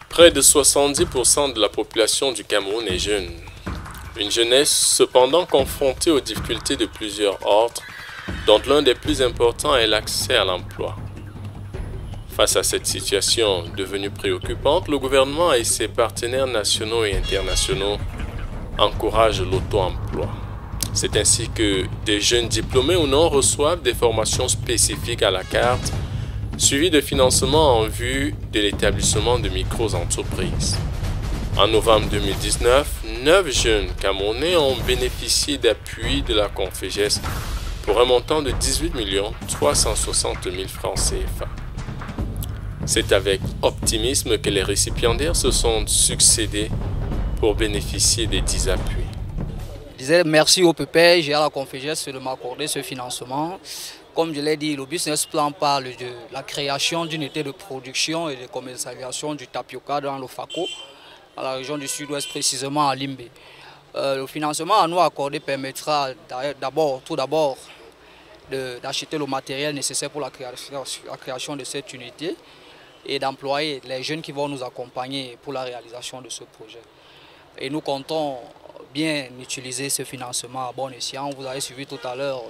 Près de 70% de la population du Cameroun est jeune. Une jeunesse cependant confrontée aux difficultés de plusieurs ordres, dont l'un des plus importants est l'accès à l'emploi. Face à cette situation devenue préoccupante, le gouvernement et ses partenaires nationaux et internationaux encouragent l'auto-emploi. C'est ainsi que des jeunes diplômés ou non reçoivent des formations spécifiques à la carte, suivi de financement en vue de l'établissement de micro-entreprises. En novembre 2019, 9 jeunes Camerounais ont bénéficié d'appui de la Confégès pour un montant de 18 360 000 francs CFA. C'est avec optimisme que les récipiendaires se sont succédés pour bénéficier des 10 appuis. Je disais merci au PPG et à la Confégès de m'accorder ce financement. Comme je l'ai dit, le business plan parle de la création d'unités de production et de commercialisation du tapioca dans le FACO, à la région du Sud-Ouest, précisément à Limbe. Le financement à nous accordé permettra tout d'abord d'acheter le matériel nécessaire pour la création de cette unité et d'employer les jeunes qui vont nous accompagner pour la réalisation de ce projet. Et nous comptons bien utiliser ce financement à bon escient. Vous avez suivi tout à l'heure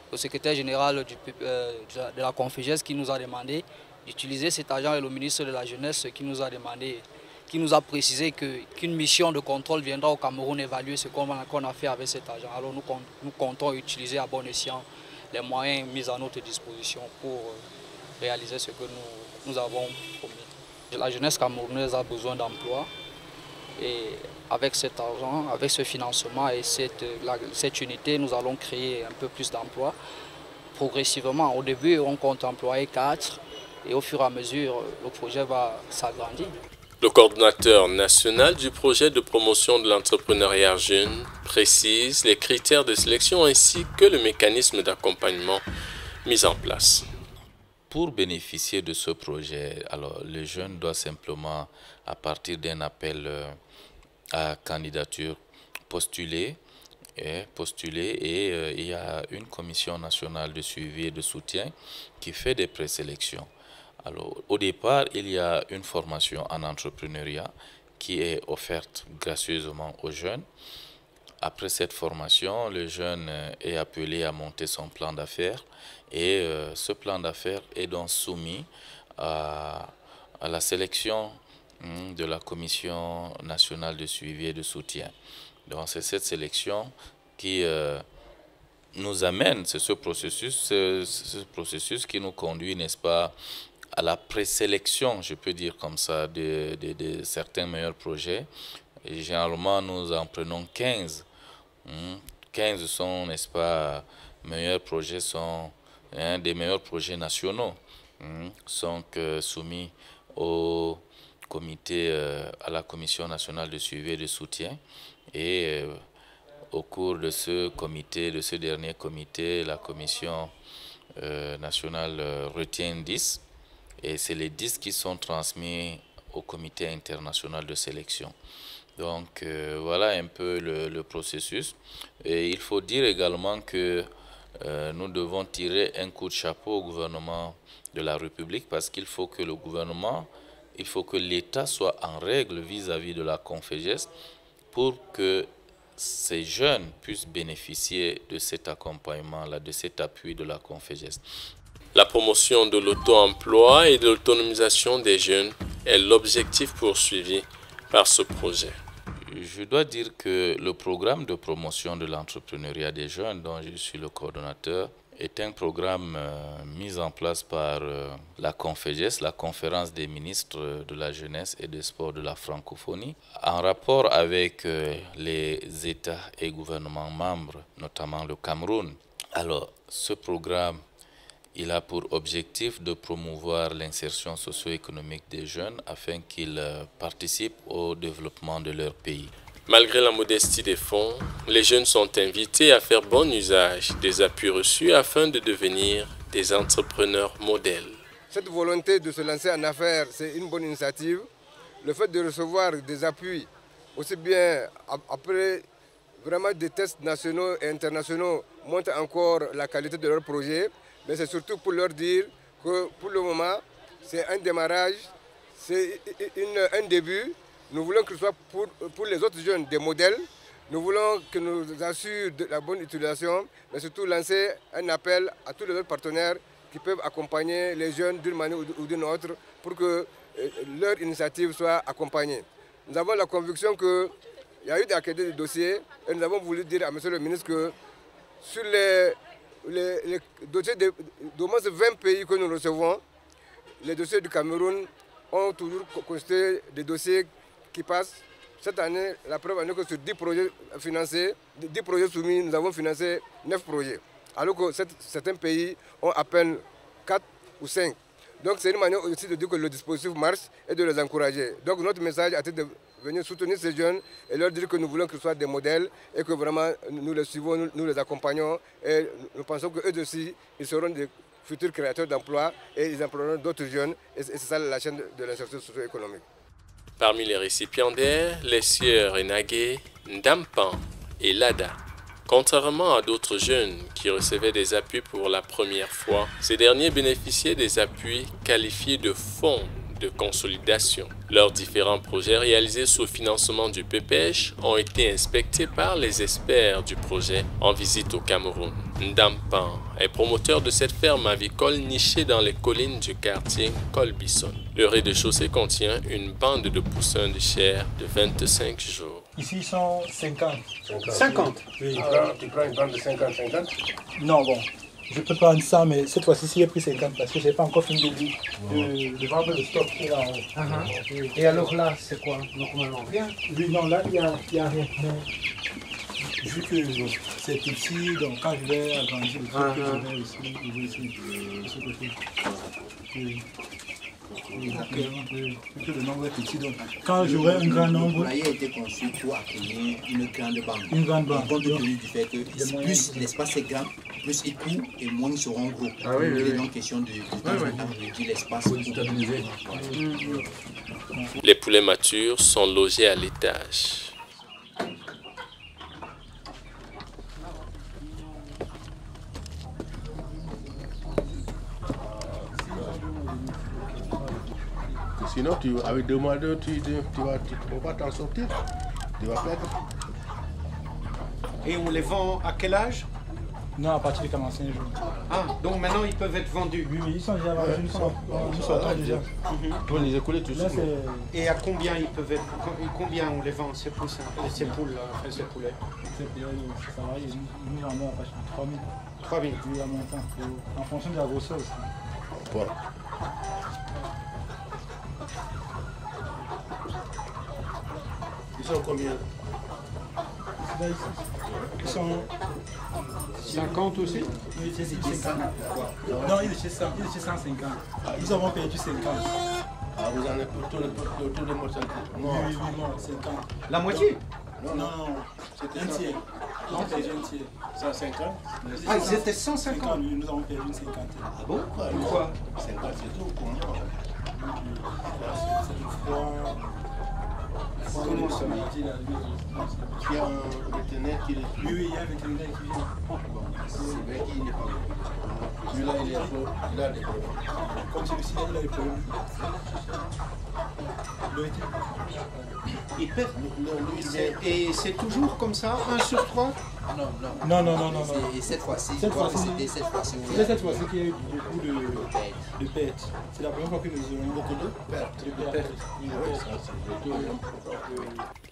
le secrétaire général de la Confégès qui nous a demandé d'utiliser cet argent et le ministre de la Jeunesse qui nous a précisé qu'une mission de contrôle viendra au Cameroun évaluer ce qu'on a fait avec cet argent. Alors nous comptons utiliser à bon escient les moyens mis à notre disposition pour réaliser ce que nous avons promis. La jeunesse camerounaise a besoin d'emploi et avec cet argent, avec ce financement et cette unité, nous allons créer un peu plus d'emplois. Progressivement, au début, on compte employer 4 et au fur et à mesure, le projet va s'agrandir. Le coordonnateur national du projet de promotion de l'entrepreneuriat jeune précise les critères de sélection ainsi que le mécanisme d'accompagnement mis en place. Pour bénéficier de ce projet, alors le jeune doit simplement, à partir d'un appel à candidature, postuler et il y a une commission nationale de suivi et de soutien qui fait des présélections. Alors, au départ, il y a une formation en entrepreneuriat qui est offerte gracieusement aux jeunes. Après cette formation, le jeune est appelé à monter son plan d'affaires et ce plan d'affaires est donc soumis à la sélection de la Commission nationale de suivi et de soutien. Donc c'est cette sélection qui nous amène, c'est ce processus qui nous conduit, n'est-ce pas, à la présélection, je peux dire comme ça, de certains meilleurs projets. Et généralement, nous en prenons 15. 15 sont, n'est-ce pas, meilleurs projets, sont des meilleurs projets nationaux, sont soumis au comité, à la Commission nationale de suivi et de soutien. Et au cours de ce comité, de ce dernier comité, la Commission nationale retient 10. Et c'est les 10 qui sont transmis au comité international de sélection. Donc voilà un peu le processus. Et il faut dire également que nous devons tirer un coup de chapeau au gouvernement de la République parce qu'il faut que le gouvernement, il faut que l'État soit en règle vis-à-vis de la Confégès pour que ces jeunes puissent bénéficier de cet accompagnement-là, de cet appui de la Confégès. La promotion de l'auto-emploi et de l'autonomisation des jeunes est l'objectif poursuivi par ce projet. Je dois dire que le programme de promotion de l'entrepreneuriat des jeunes, dont je suis le coordonnateur, est un programme mis en place par la Confégès, la conférence des ministres de la jeunesse et des sports de la francophonie, en rapport avec les États et gouvernements membres, notamment le Cameroun. Alors, ce programme, Il a pour objectif de promouvoir l'insertion socio-économique des jeunes afin qu'ils participent au développement de leur pays. Malgré la modestie des fonds, les jeunes sont invités à faire bon usage des appuis reçus afin de devenir des entrepreneurs modèles. Cette volonté de se lancer en affaires, c'est une bonne initiative. Le fait de recevoir des appuis, aussi bien après vraiment des tests nationaux et internationaux, montre encore la qualité de leur projet. Mais c'est surtout pour leur dire que pour le moment, c'est un démarrage, c'est un début. Nous voulons que ce soit pour les autres jeunes des modèles. Nous voulons que nous assurent de la bonne utilisation, mais surtout lancer un appel à tous les autres partenaires qui peuvent accompagner les jeunes d'une manière ou d'une autre pour que leur initiative soit accompagnée. Nous avons la conviction qu'il y a eu des qualité de dossiers et nous avons voulu dire à M. le ministre que sur les dossiers d'au moins 20 pays que nous recevons, les dossiers du Cameroun ont toujours constitué des dossiers qui passent. Cette année, la preuve en est que sur 10 projets financés, 10 projets soumis, nous avons financé 9 projets. Alors que certains pays ont à peine 4 ou 5. Donc c'est une manière aussi de dire que le dispositif marche et de les encourager. Donc notre message a été de venir soutenir ces jeunes et leur dire que nous voulons qu'ils soient des modèles et que vraiment nous les suivons, nous les accompagnons et nous pensons qu'eux aussi, ils seront des futurs créateurs d'emplois et ils emploieront d'autres jeunes et c'est ça la chaîne de l'insertion socio-économique. Parmi les récipiendaires, les sieurs Enagé, Ndampan et Lada. Contrairement à d'autres jeunes qui recevaient des appuis pour la première fois, ces derniers bénéficiaient des appuis qualifiés de fonds de consolidation. Leurs différents projets réalisés sous financement du PPH ont été inspectés par les experts du projet en visite au Cameroun. Ndampan est promoteur de cette ferme avicole nichée dans les collines du quartier Colbison. Le rez-de-chaussée contient une bande de poussins de chair de 25 jours. Ici, ils sont 50. 50? Oui. Tu prends une bande de 50-50? Non, bon. Je peux prendre ça, mais cette fois-ci, j'ai pris 50 parce que je n'ai pas encore fini de vendre le stock qui est là en haut. Oui. Et alors là, c'est quoi? Normalement, rien? Oui, non, là, il n'y a rien. Mais vu que c'est petit, donc quand je vais agrandir le truc, je vais ici, de ce côté. Oui. Le nombre est petit, donc quand j'aurai un grand nombre. Le poulailler a été conçu pour accueillir une grande banque. Une grande banque. Compte tenu du fait que plus l'espace est grand, plus ils courent et moins ils seront gros. Ah oui, Il est donc question de réduire l'espace pour stabiliser. Les poulets matures sont logés à l'étage. Sinon, avec 2 mois d'heure, tu ne vas pas t'en sortir. Tu vas perdre. Et on les vend à quel âge? Non, à partir de 45 jours. Ah, donc maintenant ils peuvent être vendus. Oui, ils sont déjà vendus, ils sont déjà. Tu vas les écouler tout de suite. Et à combien ils peuvent être? Combien on les vend, ces poussins, ces poules, enfin ces poulets? Ça va, nous vendons à partir de 3 000. 3 000. Oui, en même temps, en fonction de la grosseur aussi. Voilà. Ils sont combien? Là, ils sont 50 aussi? Oui, c'est 50. Non, il est chez 100, il est chez 150. Ils auront perdu 50. Ah, vous en avez pour tous les mois 50. Oui, non, 50. La moitié? Non, c'était un tiers. Ils ont perdu un tiers. 150. Ah, ils étaient 150? Oui, nous avons perdu une cinquantaine. Ah bon? Pourquoi? 50, c'est tout pour moi. Comment ça? Il y a un vétérinaire qui les tue. Oui, il y a un vétérinaire qui vient. C'est vrai qu'il n'est pas bon. Celui-là, il a des problèmes. Comme celui-ci, il a des problèmes. Ils perdent. Et c'est toujours comme ça, 1 sur 3? Non. Et cette fois-ci, Cette fois-ci, c'était cette fois-ci. c'est cette fois-ci qu'il y a eu beaucoup de pertes. C'est la première fois que nous avons beaucoup de pertes.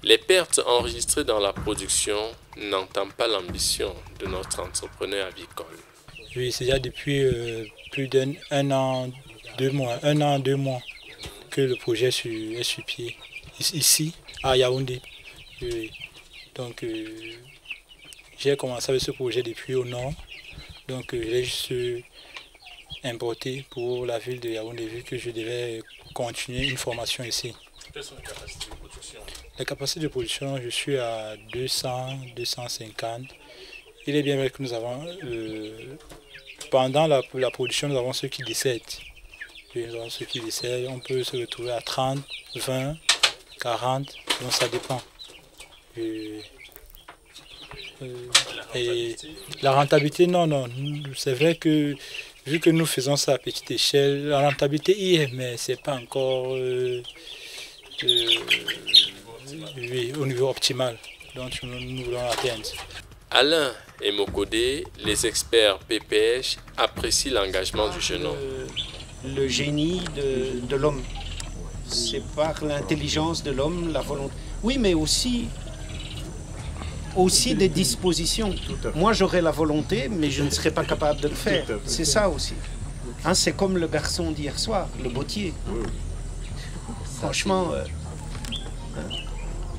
Les pertes enregistrées dans la production n'entament pas l'ambition de notre entrepreneur avicole. Oui, c'est déjà depuis plus d'un an, 2 mois, 1 an, 2 mois que le projet est sur pied, ici, à Yaoundé. Oui. Donc, j'ai commencé avec ce projet depuis au nord. Donc, j'ai juste importer pour la ville de Yaoundé, vu que je devais continuer une formation ici. Quelles sont les capacités de production? Les capacités de production, je suis à 200, 250. Il est bien vrai que nous avons, pendant la production, nous avons ceux qui décèdent. Nous avons ceux qui décèdent, on peut se retrouver à 30, 20, 40, donc ça dépend. Et la rentabilité, non, c'est vrai que vu que nous faisons ça à petite échelle, la rentabilité y est, mais c'est pas encore au niveau optimal, donc nous voulons atteindre. Alain et Mokodé, les experts PPH, apprécient l'engagement du jeune homme. Le génie de l'homme, c'est par l'intelligence de l'homme, la volonté. Oui, mais aussi des dispositions. Moi, j'aurais la volonté, mais je ne serais pas capable de le faire. C'est ça aussi. Hein, c'est comme le garçon d'hier soir, le bottier. Franchement,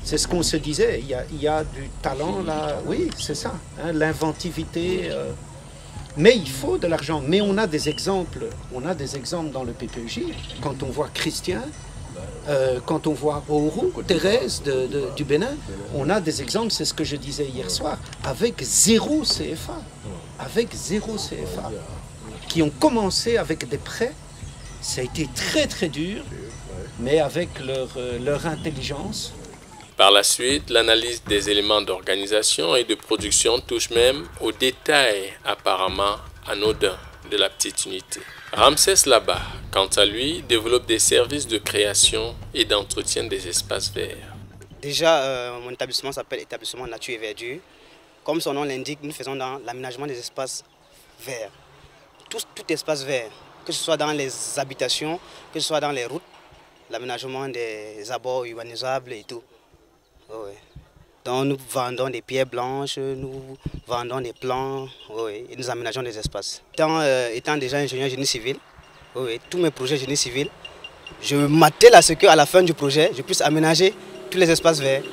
c'est ce qu'on se disait. Il y a du talent là. Oui, c'est ça. Hein, l'inventivité. Mais il faut de l'argent. Mais on a des exemples. On a des exemples dans le PPJ. Quand on voit Christian, quand on voit Ourou, Thérèse du Bénin, on a des exemples, c'est ce que je disais hier soir, avec 0 CFA. Avec 0 CFA. Qui ont commencé avec des prêts. Ça a été très très dur, mais avec leur intelligence. Par la suite, l'analyse des éléments d'organisation et de production touche même aux détails apparemment anodins de la petite unité. Ramsès Laba, quant à lui, développe des services de création et d'entretien des espaces verts. Déjà, mon établissement s'appelle Établissement Nature et Verdure. Comme son nom l'indique, nous faisons dans l'aménagement des espaces verts. Tout espace vert, que ce soit dans les habitations, que ce soit dans les routes, l'aménagement des abords urbanisables et tout. Oui. Donc nous vendons des pierres blanches, nous vendons des plans, et nous aménageons des espaces. Étant déjà ingénieur génie civil, tous mes projets génie civil, je m'attelle à ce qu'à la fin du projet, je puisse aménager tous les espaces verts,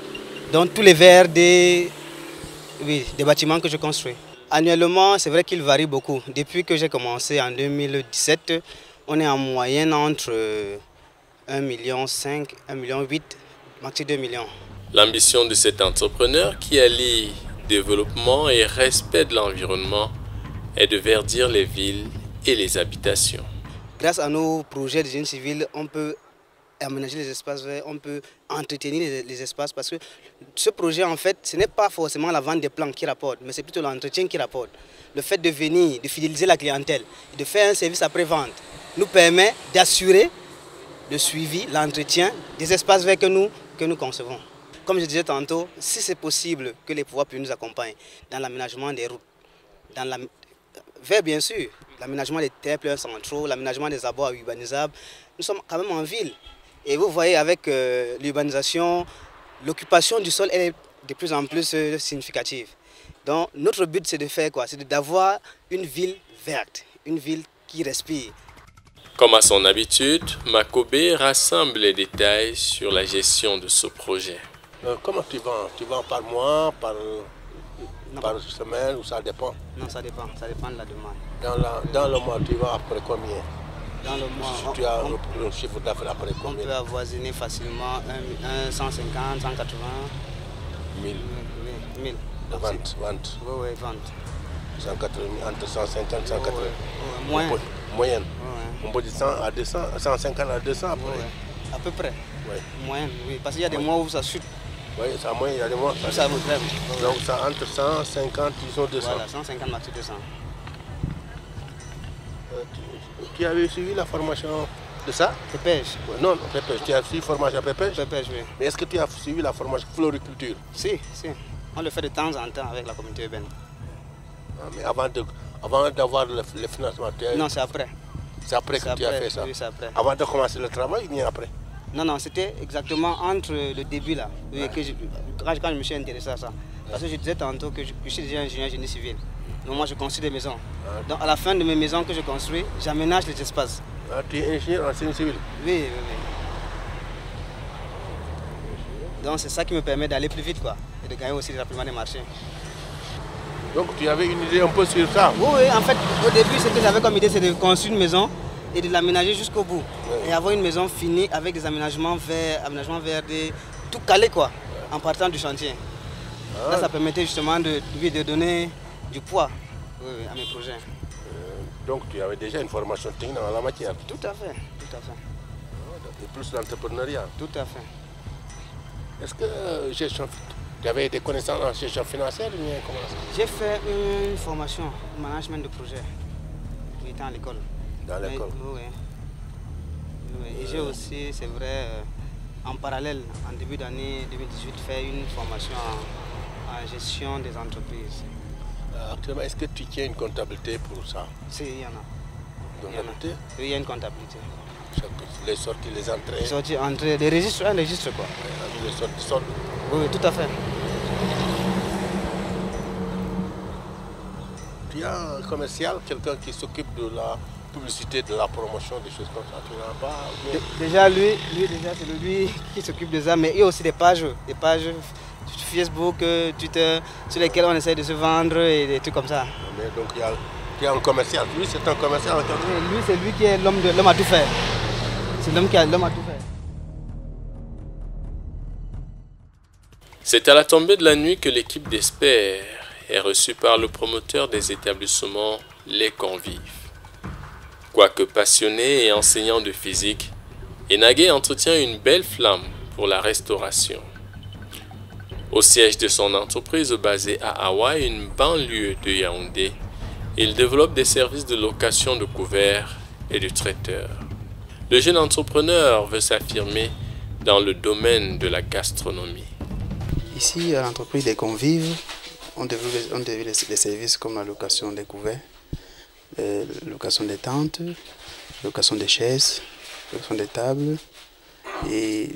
donc tous les verts des bâtiments que je construis. Annuellement, c'est vrai qu'il varie beaucoup. Depuis que j'ai commencé en 2017, on est en moyenne entre 1,5 million, 1,8 million, maxi 2 millions. L'ambition de cet entrepreneur qui allie développement et respect de l'environnement est de verdir les villes et les habitations. Grâce à nos projets de génie civil, on peut aménager les espaces verts, on peut entretenir les espaces parce que ce projet, en fait, ce n'est pas forcément la vente des plants qui rapporte, mais c'est plutôt l'entretien qui rapporte. Le fait de venir, de fidéliser la clientèle, de faire un service après-vente nous permet d'assurer le suivi, l'entretien des espaces verts que nous concevons. Comme je disais tantôt, si c'est possible que les pouvoirs publics nous accompagnent dans l'aménagement des routes, vers bien sûr, l'aménagement des terres centraux, l'aménagement des abords urbanisables, nous sommes quand même en ville. Et vous voyez avec l'urbanisation, l'occupation du sol elle est de plus en plus significative. Donc notre but c'est de faire quoi? C'est d'avoir une ville verte, une ville qui respire. Comme à son habitude, Makobé rassemble les détails sur la gestion de ce projet. Comment tu vends? Tu vends par mois, par semaine ou ça dépend? Non, ça dépend de la demande. Dans le mois, tu vends après combien? Dans le mois, tu as un chiffre d'affaires après combien? On peut avoisiner facilement 150, 180, 1000. 1000. Vente. Oui, vente. 180, entre 150 et 180. Moyenne. On peut dire 100 à 200, 150 à 200 après. À peu près. Oui. Moyenne, oui. Parce qu'il y a des mois où ça chute. Oui, ça moyenne, il y a des mois. Ça vous crève. Donc ça entre 150, disons 200. Voilà, 150 maxi 200. Tu avais suivi la formation de ça? Pépège. Non, pépège. Tu as suivi la formation pépège? Pépège, oui. Mais est-ce que tu as suivi la formation floriculture? Si. On le fait de temps en temps avec la communauté urbaine. Ah, mais avant d'avoir le financement, non, c'est après. C'est après que tu as fait ça? Oui, c'est après. Avant de commencer le travail ou bien après? Non, c'était exactement entre le début là, quand je me suis intéressé à ça. Parce que je disais tantôt que je suis déjà ingénieur génie civil. Donc moi je construis des maisons. Donc à la fin de mes maisons que je construis, j'aménage les espaces. Ah, tu es ingénieur en génie civil? Oui. Donc c'est ça qui me permet d'aller plus vite quoi, et de gagner aussi rapidement des marchés. Donc tu avais une idée un peu sur ça? Oui, en fait, au début, ce que j'avais comme idée, c'est de construire une maison et de l'aménager jusqu'au bout. Et avoir une maison finie avec des aménagements verts, tout calé quoi, en partant du chantier. Là, ça permettait justement de donner du poids à mes projets. Donc tu avais déjà une formation technique dans la matière? Tout à fait, tout à fait. Et plus l'entrepreneuriat? Tout à fait. Est-ce que tu avais des connaissances en gestion financière ou bien comment ça? J'ai fait une formation en management de projet. J'étais à l'école. Dans l'école? Oui. Et j'ai aussi, c'est vrai, en parallèle, en début d'année 2018, fait une formation en gestion des entreprises. Actuellement, est-ce que tu tiens une comptabilité pour ça? Si, il y en a. Comptabilité? Oui, il y a une comptabilité. Les sorties, les entrées? Les sorties, entrées, les registres, un registre quoi. Les sorties, soldes? Oui, tout à fait. Tu as un commercial, quelqu'un qui s'occupe de la publicité, de la promotion, des choses comme ça, tu n'as pas? Déjà, lui c'est lui qui s'occupe de ça, mais il y a aussi des pages Facebook, Twitter, sur lesquelles on essaie de se vendre et des trucs comme ça. Mais donc il y a un commercial, lui c'est un commercial. Oui, lui c'est lui qui est l'homme à tout faire. C'est l'homme qui a l'homme à tout faire. C'est à la tombée de la nuit que l'équipe d'experts est reçue par le promoteur des établissements Les Convives. Quoique passionné et enseignant de physique, Enagé entretient une belle flamme pour la restauration. Au siège de son entreprise basée à Hawaï, une banlieue de Yaoundé, il développe des services de location de couverts et de traiteurs. Le jeune entrepreneur veut s'affirmer dans le domaine de la gastronomie. Ici, à l'entreprise des Convives, on développe les services comme la location des couverts, la location des tentes, la location des chaises, la location des tables et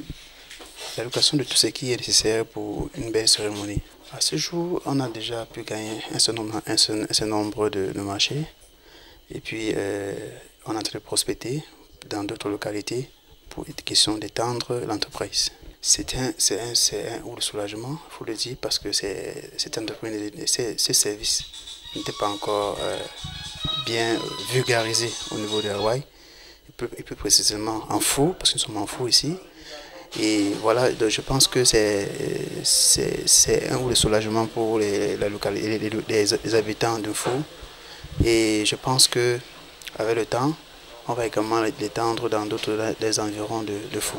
la location de tout ce qui est nécessaire pour une belle cérémonie. À ce jour, on a déjà pu gagner un certain nombre de marchés et puis on est en train de prospecter dans d'autres localités pour une question d'étendre l'entreprise. C'est un ou le soulagement, il faut le dire, parce que ce service n'était pas encore bien vulgarisé au niveau de Hawaï, et plus précisément en Fou, parce que nous sommes en Fou ici. Et voilà, donc je pense que c'est un ou le soulagement pour les habitants de Fou. Et je pense qu'avec le temps, on va également l'étendre dans d'autres environs de Fou.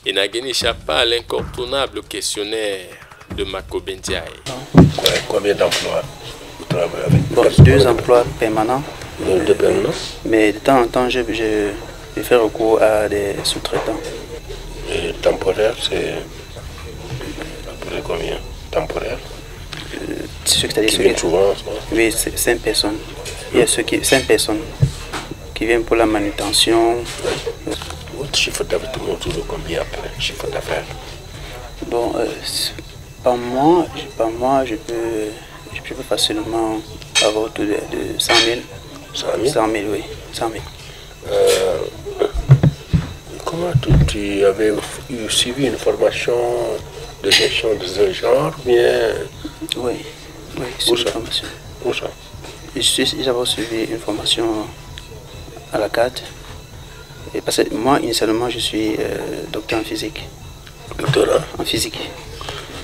Enagé n'échappe pas à l'incontournable questionnaire de Mako Ndiaye. Combien d'emplois vous travaillez avec? Bon, 2 emplois permanents. Mais de temps en temps, je fais recours à des sous-traitants. Et temporaire, c'est combien? Temporaire? C'est-à-dire souvent? Oui, c'est 5 personnes. Il y a 5 personnes qui viennent pour la manutention. Votre chiffre d'affaires, tout le monde toujours combien après chiffre d'affaires? Bon, par mois, je peux facilement avoir autour de 100 000. 100 000? 100 000, oui. 100 000. Comment tu avais suivi une formation de gestion de ce genre, bien? Oui, c'est une formation. Où ça? J'avais suivi une formation à la CAD. Et parce que moi, initialement, je suis docteur en physique. Doctorat? En physique.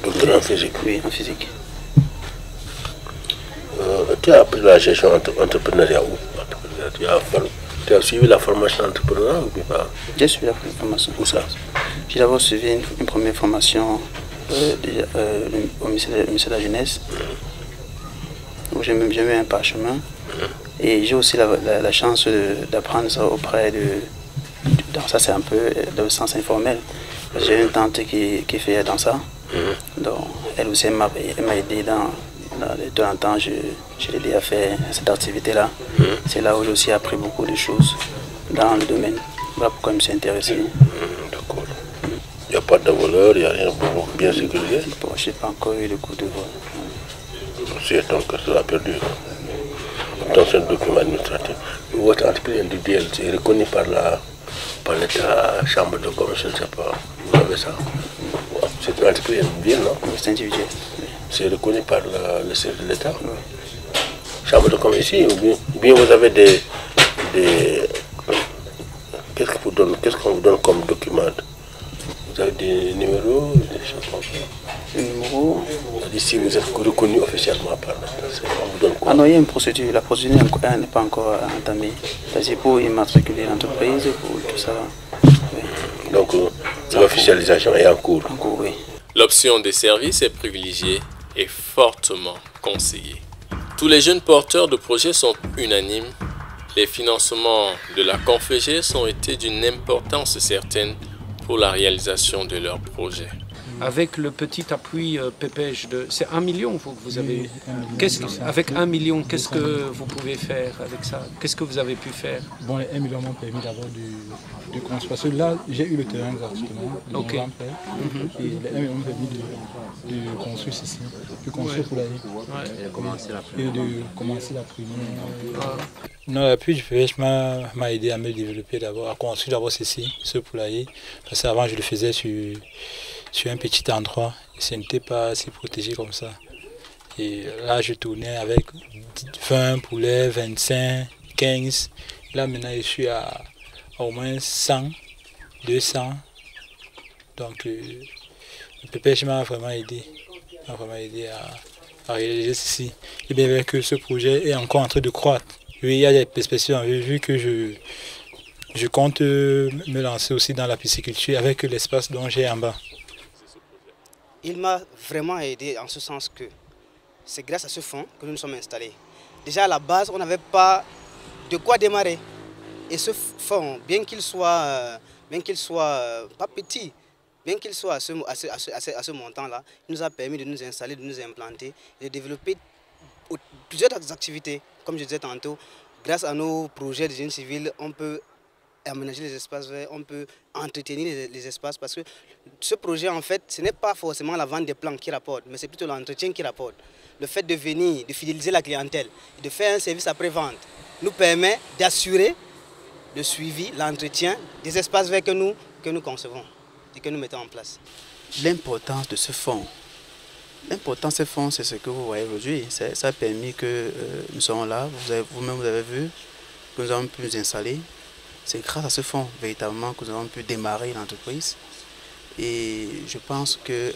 Doctorat en physique? Oui, en physique. Tu as appris la gestion entrepreneuriale où? Tu as suivi la formation entrepreneuriale ou pas? J'ai suivi la formation. Où ça? J'ai d'abord suivi une première formation au ministère de la Jeunesse, où j'ai mis un parchemin. Et j'ai aussi la chance d'apprendre ça auprès de... Donc ça c'est un peu dans le sens informel. J'ai une tante qui fait dans ça. Donc elle aussi m'a aidé de temps en temps, je l'ai aidé à faire cette activité-là. C'est là où j'ai aussi appris beaucoup de choses dans le domaine. Voilà pourquoi je me suis intéressé. D'accord. Il n'y a pas de voleur, il n'y a rien pour bien sécuriser? Bon, je n'ai pas encore eu le coup de vol. C'est donc que cela a perdu. Dans ce document administratif, votre entreprise individuelle est reconnue par l'État, chambre de commerce, je ne sais pas. Vous avez ça? C'est une entreprise individuelle, non? C'est individuel. c'est reconnu par le service de l'État. Chambre de commerce ici, ou bien vous avez des qu'est-ce qu'on vous donne comme document? Vous avez des numéros, des choses comme ça? Des numéros. Si vous êtes reconnu officiellement par l'État, on vous donne quoi? Ah non, il y a une procédure. La procédure n'est pas encore entamée. C'est pour immatriculer l'entreprise, pour tout ça. Oui. Donc l'officialisation est en cours. En cours, oui. L'option des services est privilégiée et fortement conseillée. Tous les jeunes porteurs de projets sont unanimes. Les financements de la Conféges ont été d'une importance certaine pour la réalisation de leurs projets. Avec le petit appui PPEJ, c'est 1 million que vous avez. Avec 1 million, qu'est-ce que vous pouvez faire avec ça? Qu'est-ce que vous avez pu faire? Bon, les 1 million m'ont permis d'avoir de construire. Parce que là, j'ai eu le terrain gratuitement. Ok. Et les 1 million m'ont permis de construire ceci, de construire pour l'année. Ouais. Et de commencer la première. Non, l'appui du PPEJ m'a aidé à me développer d'abord, à construire d'abord ceci, ce poulailler. Parce qu'avant, je le faisais sur un petit endroit, et ce n'était pas assez protégé comme ça. Et là, je tournais avec 20 poulets, 25, 15. Là, maintenant, je suis à au moins 100, 200. Donc, le PPEJ m'a vraiment aidé. À réaliser ceci. Et bien vrai que ce projet est encore en train de croître. Oui, il y a des perspectives, vu que je compte me lancer aussi dans la pisciculture avec l'espace dont j'ai en bas. Il m'a vraiment aidé en ce sens que c'est grâce à ce fonds que nous nous sommes installés. Déjà à la base, on n'avait pas de quoi démarrer. Et ce fonds, bien qu'il soit pas petit, bien qu'il soit à ce montant-là, il nous a permis de nous installer, de nous implanter et de développer plusieurs activités. Comme je disais tantôt, grâce à nos projets de génie civil, on peut aménager les espaces verts, on peut entretenir les espaces parce que ce projet, en fait, ce n'est pas forcément la vente des plants qui rapporte, mais c'est plutôt l'entretien qui rapporte. Le fait de venir, de fidéliser la clientèle, de faire un service après-vente nous permet d'assurer le suivi, l'entretien des espaces verts que nous concevons et que nous mettons en place. L'importance de ce fonds. L'importance de ce fonds, c'est ce que vous voyez aujourd'hui. Ça a permis que nous soyons là, vous-même vous avez vu, que nous avons pu nous installer. C'est grâce à ce fonds, véritablement, que nous avons pu démarrer l'entreprise. Et je pense que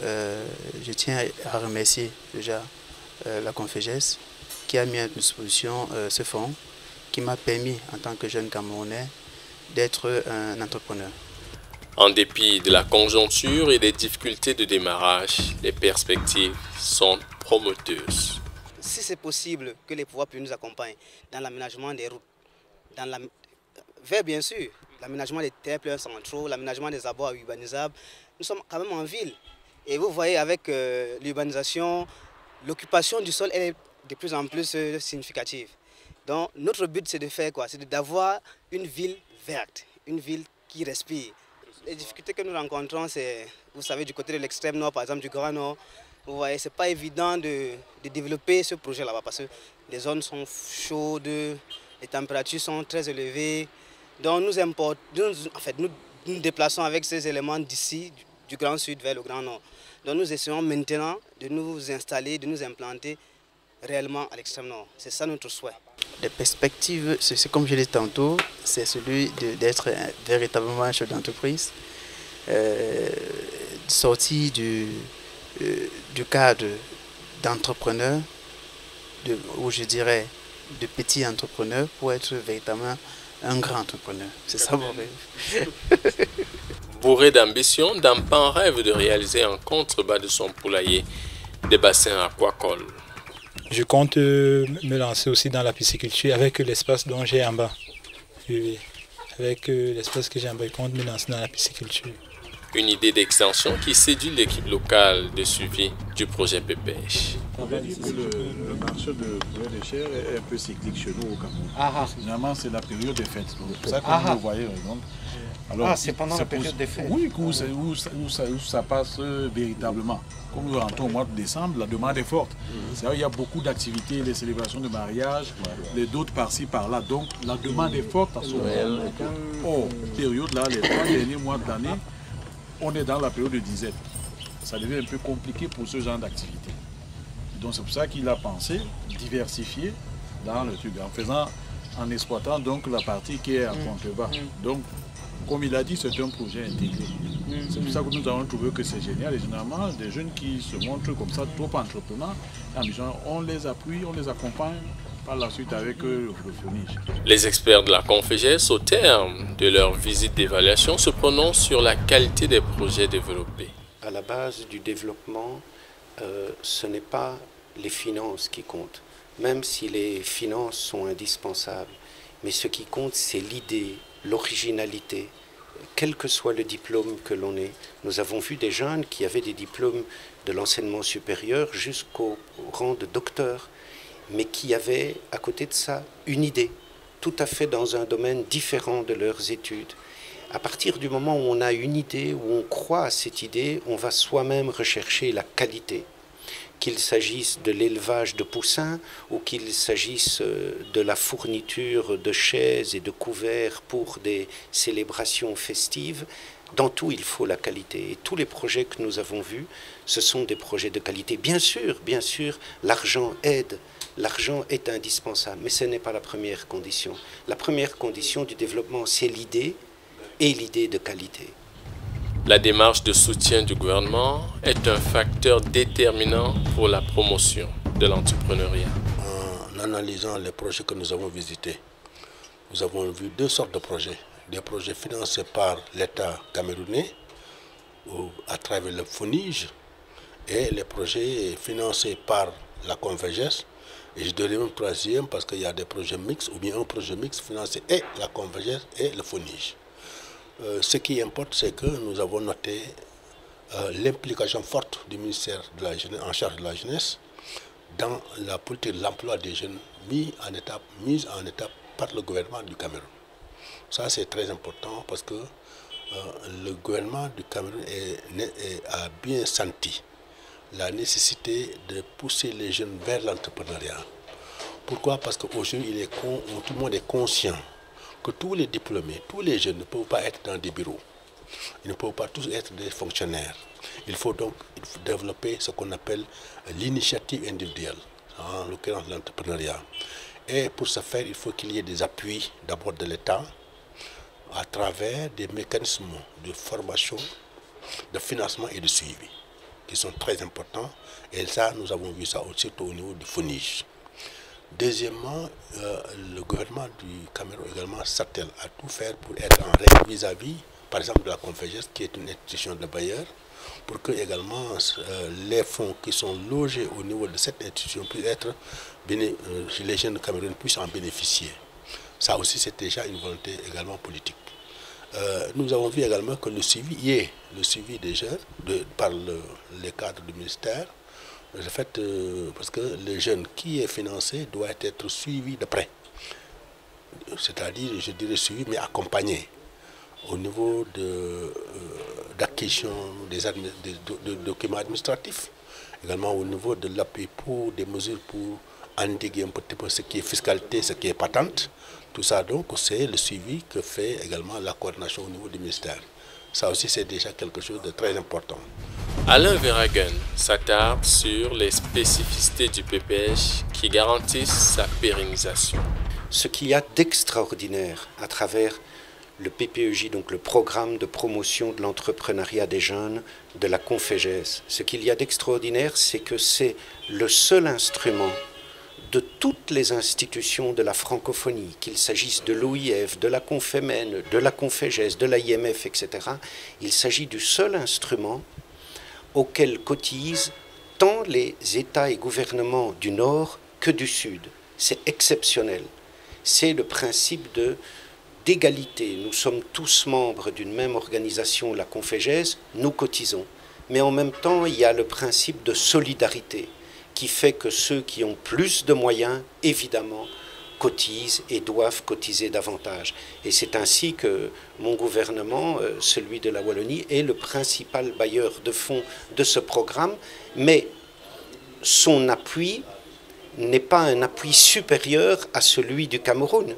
je tiens à remercier déjà la Conféges qui a mis à disposition ce fonds, qui m'a permis, en tant que jeune Camerounais, d'être un entrepreneur. En dépit de la conjoncture et des difficultés de démarrage, les perspectives sont prometteuses. Si c'est possible que les pouvoirs publics nous accompagnent dans l'aménagement des routes, vers bien sûr l'aménagement des terres centraux, l'aménagement des abords urbanisables, nous sommes quand même en ville. Et vous voyez avec l'urbanisation, l'occupation du sol est de plus en plus significative. Donc notre but c'est de faire quoi? C'est d'avoir une ville verte, une ville qui respire. Les difficultés que nous rencontrons, c'est, vous savez, du côté de l'extrême nord, par exemple du Grand Nord, vous voyez, c'est pas évident de développer ce projet là-bas parce que les zones sont chaudes, les températures sont très élevées. Donc nous nous déplaçons avec ces éléments d'ici, du Grand Sud vers le Grand Nord. Donc nous essayons maintenant de nous installer, de nous implanter réellement à l'extrême nord. C'est ça notre souhait. Les perspectives, c'est comme je l'ai dit tantôt, c'est celui d'être véritablement un chef d'entreprise, sortir du cadre d'entrepreneur, ou je dirais de petit entrepreneur, pour être véritablement un grand entrepreneur. C'est ça mon rêve. Bourré d'ambition, Dampan rêve de réaliser en contrebas de son poulailler des bassins aquacoles. Je compte me lancer aussi dans la pisciculture avec l'espace dont j'ai en bas. Oui. Avec l'espace que j'ai en bas, je compte me lancer dans la pisciculture. Une idée d'extension qui séduit l'équipe locale de suivi du projet PPEJ. Le marché de poulet de chair est un peu cyclique chez nous au Cameroun. Généralement, c'est la période des fêtes. C'est pour ça que vous le voyez. Alors, c'est pendant la période des fêtes. Oui, où ça passe véritablement. Comme nous rentrons au mois de décembre, la demande est forte. Il y a beaucoup d'activités, les célébrations de mariage, les d'autres par-ci, par-là. Donc, la demande est forte à ce moment. Oh, période là, les 3 derniers mois de l'année, on est dans la période de disette. Ça devient un peu compliqué pour ce genre d'activité. Donc c'est pour ça qu'il a pensé diversifier dans le truc, en exploitant donc la partie qui est à contrebas. Donc, comme il a dit, c'est un projet intégré. C'est pour ça que nous avons trouvé que c'est génial. Et généralement, des jeunes qui se montrent comme ça, trop entreprenants, on les appuie, on les accompagne par la suite avec le FONIGE. Les experts de la Confégès, au terme de leur visite d'évaluation, se prononcent sur la qualité des projets développés. À la base du développement, ce n'est pas les finances qui comptent, même si les finances sont indispensables. Mais ce qui compte, c'est l'idée, l'originalité, quel que soit le diplôme que l'on ait. Nous avons vu des jeunes qui avaient des diplômes de l'enseignement supérieur jusqu'au rang de docteur, mais qui avaient à côté de ça une idée, tout à fait dans un domaine différent de leurs études. À partir du moment où on a une idée, où on croit à cette idée, on va soi-même rechercher la qualité. Qu'il s'agisse de l'élevage de poussins ou qu'il s'agisse de la fourniture de chaises et de couverts pour des célébrations festives, dans tout il faut la qualité. Et tous les projets que nous avons vus, ce sont des projets de qualité. Bien sûr, l'argent aide, l'argent est indispensable, mais ce n'est pas la première condition. La première condition du développement, c'est l'idée et l'idée de qualité. La démarche de soutien du gouvernement est un facteur déterminant pour la promotion de l'entrepreneuriat. En analysant les projets que nous avons visités, nous avons vu deux sortes de projets. Des projets financés par l'État camerounais à travers le FONIGE et les projets financés par la Confégès. Et je dirais même troisième parce qu'il y a des projets mixtes ou bien un projet mixte financé et la Confégès et le FONIGE. Ce qui importe, c'est que nous avons noté l'implication forte du ministère de la Jeunesse, en charge de la jeunesse dans la politique de l'emploi des jeunes mise en étape par le gouvernement du Cameroun. Ça, c'est très important parce que le gouvernement du Cameroun a bien senti la nécessité de pousser les jeunes vers l'entrepreneuriat. Pourquoi? Parce qu'aujourd'hui, tout le monde est conscient que tous les diplômés, tous les jeunes ne peuvent pas être dans des bureaux. Ils ne peuvent pas tous être des fonctionnaires. Il faut donc développer ce qu'on appelle l'initiative individuelle, en l'occurrence l'entrepreneuriat. Et pour ce faire, il faut qu'il y ait des appuis d'abord de l'État à travers des mécanismes de formation, de financement et de suivi qui sont très importants. Et ça, nous avons vu ça aussi au niveau du FONIGE. Deuxièmement, le gouvernement du Cameroun également s'attelle à tout faire pour être en règle vis-à-vis, par exemple, de la Confégès, qui est une institution de bailleur, pour que également les fonds qui sont logés au niveau de cette institution puissent être, les jeunes Camerounais puissent en bénéficier. Ça aussi, c'est déjà une volonté également politique. Nous avons vu également que le suivi des jeunes par les cadres du ministère. Le fait, parce que le jeune qui est financé doit être suivi de près. C'est-à-dire, je dirais suivi, mais accompagné au niveau d'acquisition des documents administratifs, également au niveau de l'appui pour des mesures pour endiguer un petit peu ce qui est fiscalité, ce qui est patente. Tout ça, donc, c'est le suivi que fait également la coordination au niveau du ministère. Ça aussi, c'est déjà quelque chose de très important. Alain Verhagen s'attarde sur les spécificités du PPH qui garantissent sa pérennisation. Ce qu'il y a d'extraordinaire à travers le PPEJ, donc le programme de promotion de l'entrepreneuriat des jeunes de la Confégès, ce qu'il y a d'extraordinaire, c'est que c'est le seul instrument de toutes les institutions de la francophonie, qu'il s'agisse de l'OIF, de la Confémène, de la Confégès, de l'AIMF, etc. Il s'agit du seul instrument auquel cotisent tant les États et gouvernements du Nord que du Sud. C'est exceptionnel. C'est le principe d'égalité. Nous sommes tous membres d'une même organisation, la Confégès, nous cotisons. Mais en même temps, il y a le principe de solidarité qui fait que ceux qui ont plus de moyens, évidemment, cotisent et doivent cotiser davantage. Et c'est ainsi que mon gouvernement, celui de la Wallonie, est le principal bailleur de fonds de ce programme, mais son appui n'est pas un appui supérieur à celui du Cameroun,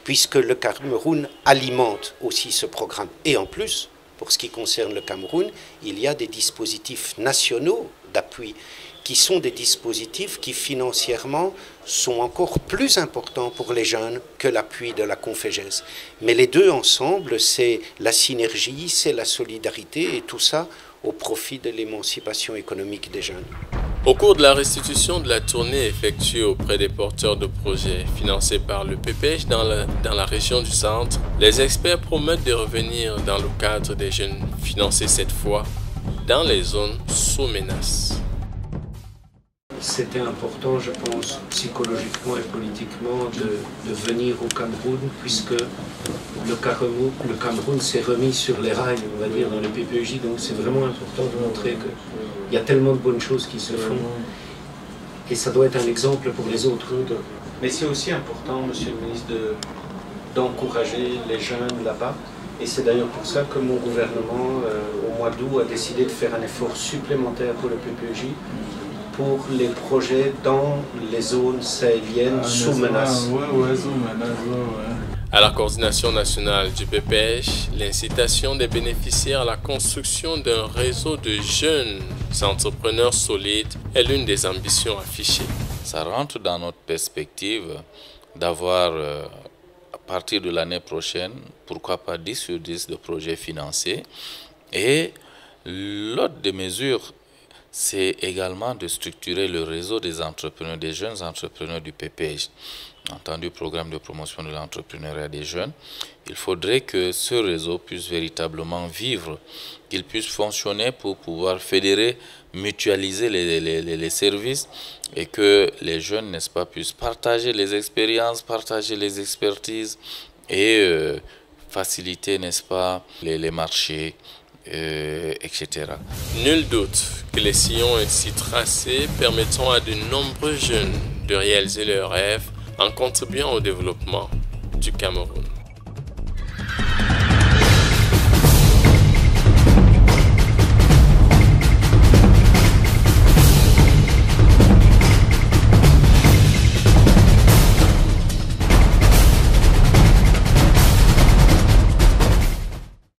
puisque le Cameroun alimente aussi ce programme. Et en plus, pour ce qui concerne le Cameroun, il y a des dispositifs nationaux d'appui, qui sont des dispositifs qui financièrement sont encore plus importants pour les jeunes que l'appui de la Confégès. Mais les deux ensemble, c'est la synergie, c'est la solidarité et tout ça au profit de l'émancipation économique des jeunes. Au cours de la restitution de la tournée effectuée auprès des porteurs de projets financés par le PPJ dans la région du centre, les experts promettent de revenir dans le cadre des jeunes financés cette fois dans les zones sous menace. C'était important, je pense, psychologiquement et politiquement de venir au Cameroun, puisque le Cameroun s'est remis sur les rails, on va dire, dans le PPJ. Donc c'est vraiment important de montrer qu'il y a tellement de bonnes choses qui se font. Et ça doit être un exemple pour les autres. Mais c'est aussi important, Monsieur le ministre, d'encourager les jeunes là-bas. Et c'est d'ailleurs pour ça que mon gouvernement, au mois d'août, a décidé de faire un effort supplémentaire pour le PPJ, pour les projets dans les zones sahéliennes sous menace. À la coordination nationale du PPJ, l'incitation des bénéficiaires à la construction d'un réseau de jeunes entrepreneurs solides est l'une des ambitions affichées. Ça rentre dans notre perspective d'avoir, à partir de l'année prochaine, pourquoi pas 10 sur 10 de projets financés. Et l'autre des mesures, c'est également de structurer le réseau des entrepreneurs, des jeunes entrepreneurs du PPJ. Entendu programme de promotion de l'entrepreneuriat des jeunes, il faudrait que ce réseau puisse véritablement vivre, qu'il puisse fonctionner pour pouvoir fédérer, mutualiser les services et que les jeunes, n'est-ce pas, puissent partager les expériences, partager les expertises et faciliter, n'est-ce pas, les marchés, etc. Nul doute que les sillons ainsi tracés permettront à de nombreux jeunes de réaliser leurs rêves en contribuant au développement du Cameroun.